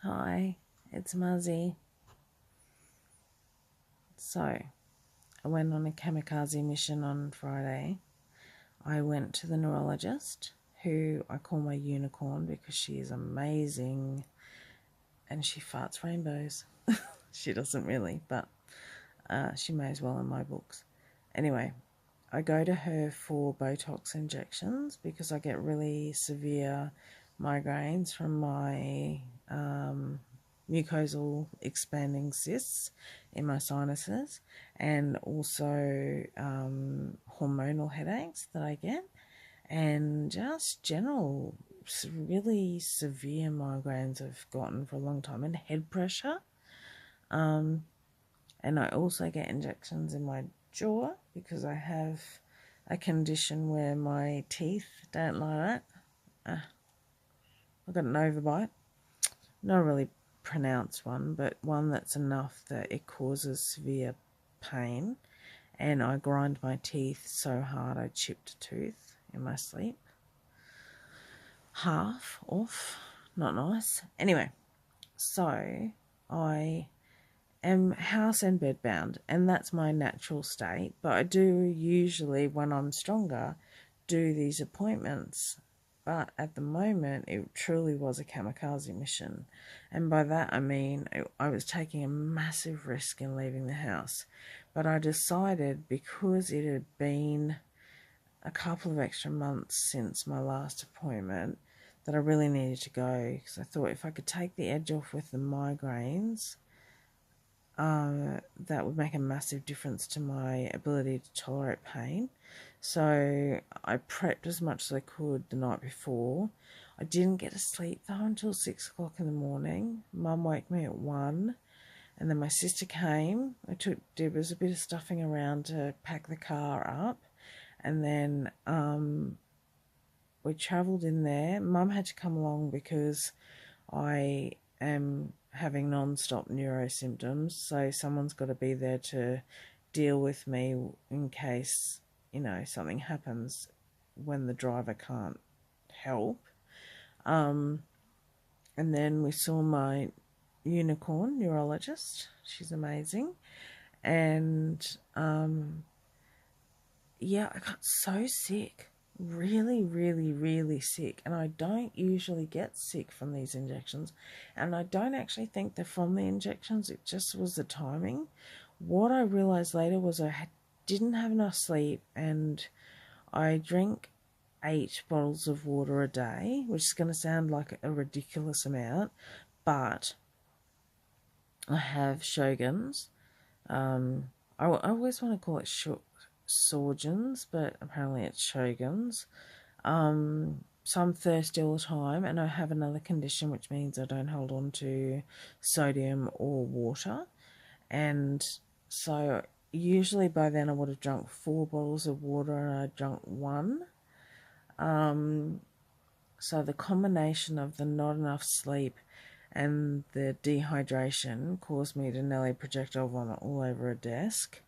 Hi, it's Marzi. So, I went on a kamikaze mission on Friday. I went to the neurologist, who I call my unicorn because she is amazing and she farts rainbows. She doesn't really, but she may as well in my books. Anyway, I go to her for Botox injections because I get really severe migraines from my mucosal expanding cysts in my sinuses, and also hormonal headaches that I get, and just general really severe migraines I've gotten for a long time, and head pressure. And I also get injections in my jaw because I have a condition where my teeth don't like that. I've got an overbite. Not a really pronounced one, but one that's enough that it causes severe pain. And I grind my teeth so hard I chipped a tooth in my sleep. Half off. Not nice. Anyway, so I am house and bed bound, and that's my natural state, but I do usually, when I'm stronger, do these appointments. But at the moment it truly was a kamikaze mission, and by that I mean I was taking a massive risk in leaving the house. But I decided, because it had been a couple of extra months since my last appointment, that I really needed to go, because I thought if I could take the edge off with the migraines, that would make a massive difference to my ability to tolerate pain. So I prepped as much as I could the night before. I didn't get to sleep though until 6 o'clock in the morning. Mum woke me at 1, and then my sister came. There was a bit of stuffing around to pack the car up, and then we travelled in there. Mum had to come along because I am having non-stop neuro symptoms, so someone's got to be there to deal with me in case, something happens when the driver can't help. And then we saw my unicorn neurologist. She's amazing. And yeah, I got so sick. Really, really, really sick. And I don't usually get sick from these injections. And I don't actually think they're from the injections. It just was the timing. What I realised later was I didn't have enough sleep, and I drink 8 bottles of water a day, which is going to sound like a ridiculous amount, but I have Shogun's. I always want to call it Sorgens, but apparently it's Shogun's. So I'm thirsty all the time, and I have another condition which means I don't hold on to sodium or water. And so usually by then I would have drunk 4 bottles of water, and I drank 1. So the combination of the not enough sleep and the dehydration caused me to nearly projectile vomit all over a desk.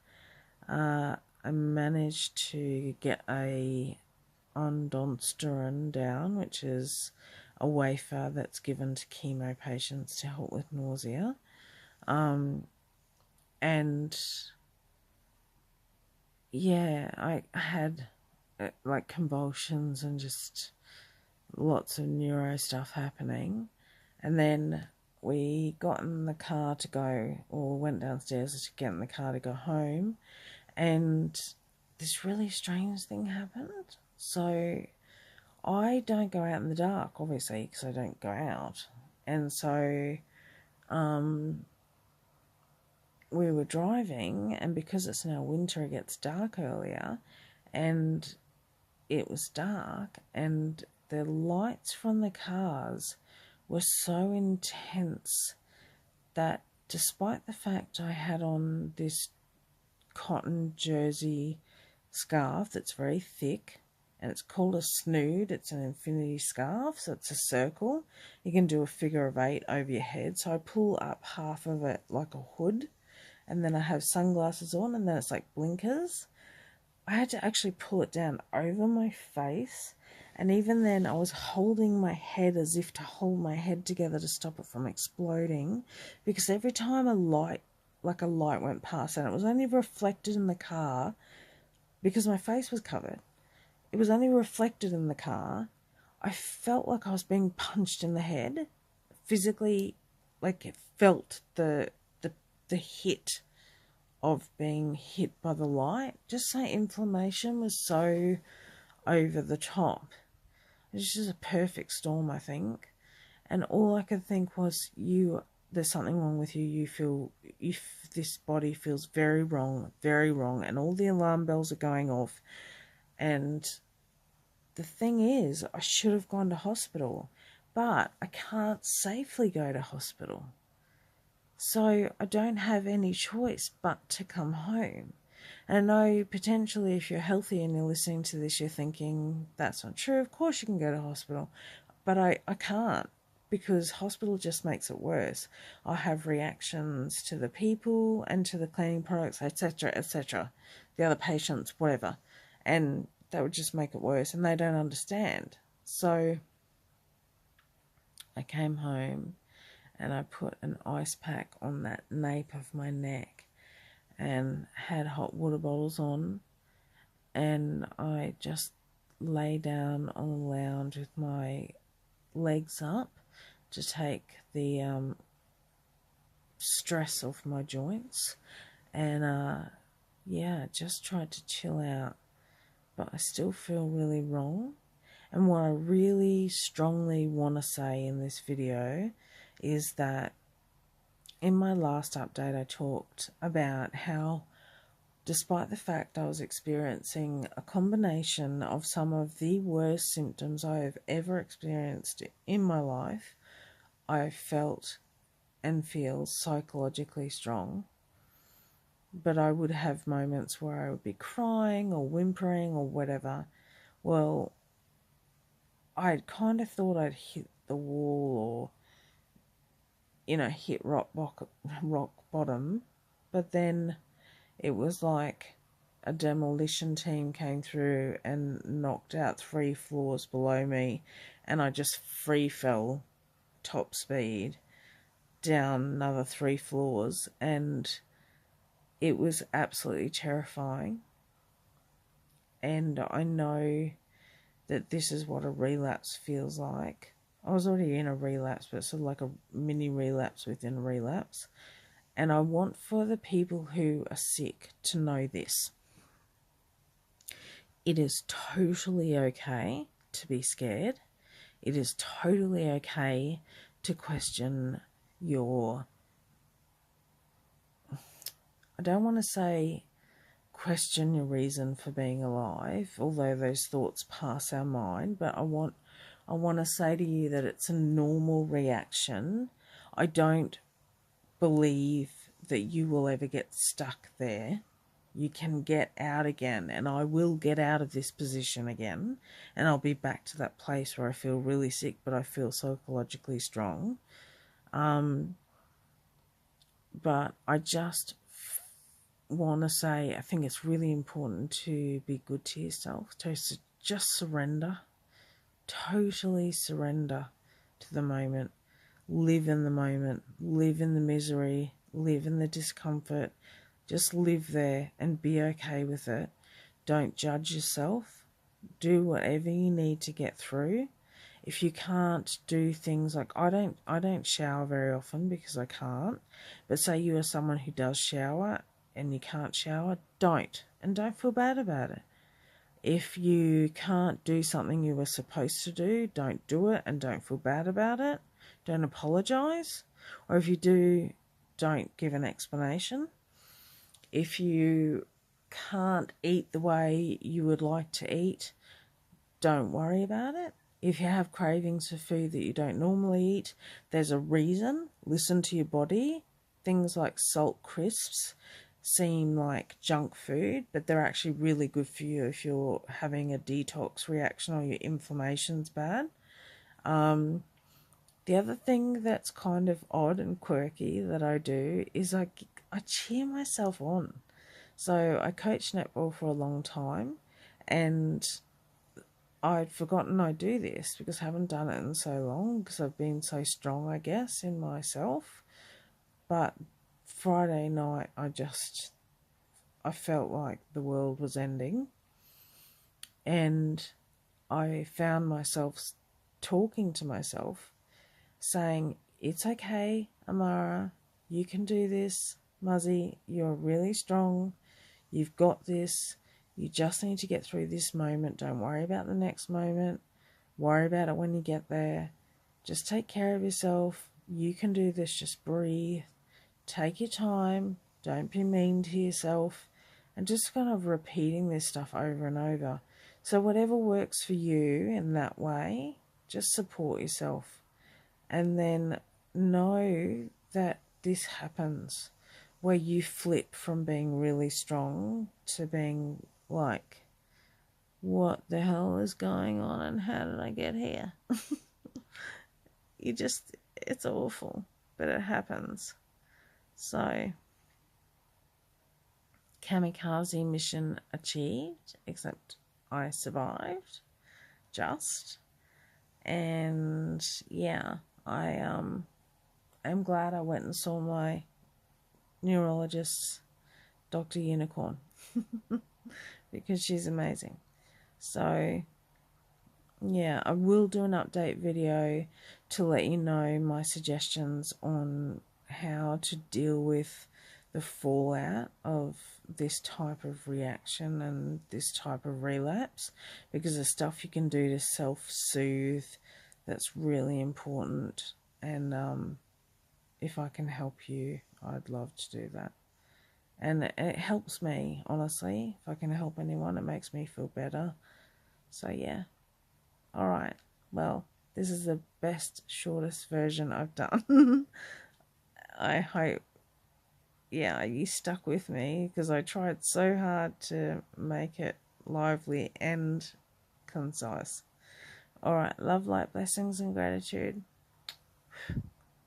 I managed to get a ondansetron down, which is a wafer that's given to chemo patients to help with nausea. And yeah, I had like convulsions and just lots of neuro stuff happening. And then we got in the car to go, or went downstairs to get in the car to go home, and this really strange thing happened. So I don't go out in the dark, obviously, because I don't go out. And so we were driving, and because it's now winter, it gets dark earlier, and it was dark, and the lights from the cars were so intense that, despite the fact I had on this cotton jersey scarf that's very thick, and it's called a snood. It's an infinity scarf, so it's a circle. You can do a figure of 8 over your head. So I pull up half of it like a hood, and then I have sunglasses on, and then it's like blinkers. I had to actually pull it down over my face, And even then, I was holding my head as if to hold my head together to stop it from exploding, because every time a light went past, and it was only reflected in the car because my face was covered. It was only reflected in the car. I felt like I was being punched in the head, physically, like it felt the hit of being hit by the light. Just say inflammation was so over the top. It's just a perfect storm, I think. And all I could think was, there's something wrong with you. You feel, this body feels very wrong, and all the alarm bells are going off. And the thing is, I should have gone to hospital, but I can't safely go to hospital. So I don't have any choice but to come home. And I know potentially if you're healthy and you're listening to this, you're thinking, that's not true. Of course you can go to hospital. But I can't, because hospital just makes it worse. I have reactions to the people and to the cleaning products, etc., the other patients, whatever. And that would just make it worse, and they don't understand. So I came home and I put an ice pack on that nape of my neck and had hot water bottles on, and I just lay down on the lounge with my legs up to take the stress off my joints, and just tried to chill out. But I still feel really wrong. And what I really strongly want to say in this video is that in my last update I talked about how, despite the fact I was experiencing a combination of some of the worst symptoms I have ever experienced in my life, I felt and feel psychologically strong. But I would have moments where I would be crying or whimpering or whatever. Well, I kind of thought I'd hit the wall or, hit rock bottom. But then it was like a demolition team came through and knocked out 3 floors below me, and I just free fell top speed down another 3 floors, and it was absolutely terrifying. And I know that this is what a relapse feels like. I was already in a relapse, but sort of like a mini relapse within a relapse. And I want for the people who are sick to know this. It is totally okay to be scared. It is totally okay to question your, I don't want to say question your reason for being alive, although those thoughts pass our mind, but I want to say to you that it's a normal reaction. I don't believe that you will ever get stuck there. You can get out again, and I will get out of this position again, and I'll be back to that place where I feel really sick, but I feel psychologically strong. But I just want to say, I think it's really important to be good to yourself, to just surrender, totally surrender to the moment, live in the moment, live in the misery, live in the discomfort, just live there and be okay with it. Don't judge yourself, do whatever you need to get through. If you can't do things like, I don't shower very often because I can't, but say you are someone who does shower and you can't shower, don't feel bad about it. If you can't do something you were supposed to do, don't do it and don't feel bad about it. Don't apologize. Or if you do, don't give an explanation. If you can't eat the way you would like to eat, don't worry about it. If you have cravings for food that you don't normally eat, there's a reason. Listen to your body. Things like salt crisps seem like junk food, but they're actually really good for you if you're having a detox reaction or your inflammation's bad. The other thing that's kind of odd and quirky that I do is I cheer myself on. So I coached netball for a long time, and I'd forgotten I do this because I haven't done it in so long, because I've been so strong, I guess, in myself. But Friday night, I felt like the world was ending. And I found myself talking to myself, saying, it's okay, Amara, you can do this. Marzi, you're really strong. You've got this. You just need to get through this moment. Don't worry about the next moment. Worry about it when you get there. Just take care of yourself. You can do this. Just breathe. Take your time. Don't be mean to yourself. And just kind of repeating this stuff over and over. So whatever works for you in that way, just support yourself. And then know that this happens, where you flip from being really strong to being like, what the hell is going on and how did I get here? It's awful, but it happens. So, Kamikaze mission achieved, except I survived, just. And yeah, I am glad I went and saw my neurologist, Dr. Unicorn, because she's amazing. So yeah, I will do an update video to let you know my suggestions on how to deal with the fallout of this type of reaction and this type of relapse, because there's stuff you can do to self-soothe that's really important. And if I can help you, I'd love to do that. And it helps me, honestly. If I can help anyone, it makes me feel better. So yeah. Alright, well, this is the best, shortest version I've done. I hope, yeah, you stuck with me, because I tried so hard to make it lively and concise. Alright, love, light, blessings, and gratitude.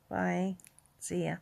Bye. See ya.